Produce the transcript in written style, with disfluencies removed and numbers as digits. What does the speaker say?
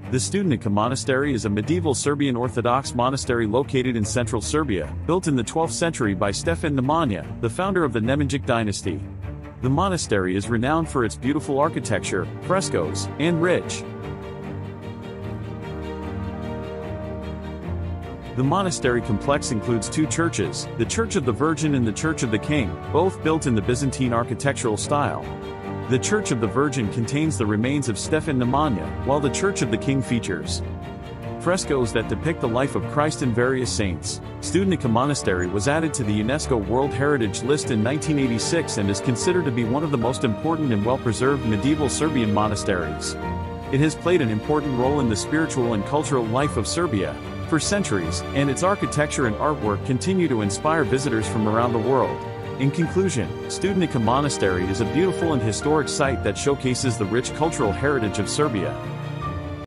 The Studenica Monastery is a medieval Serbian Orthodox monastery located in central Serbia, built in the 12th century by Stefan Nemanja, the founder of the Nemanjic dynasty. The monastery is renowned for its beautiful architecture, frescoes, and rich. The monastery complex includes two churches, the Church of the Virgin and the Church of the King, both built in the Byzantine architectural style. The Church of the Virgin contains the remains of Stefan Nemanja, while the Church of the King features frescoes that depict the life of Christ and various saints. Studenica Monastery was added to the UNESCO World Heritage List in 1986 and is considered to be one of the most important and well-preserved medieval Serbian monasteries. It has played an important role in the spiritual and cultural life of Serbia for centuries, and its architecture and artwork continue to inspire visitors from around the world. In conclusion, Studenica Monastery is a beautiful and historic site that showcases the rich cultural heritage of Serbia.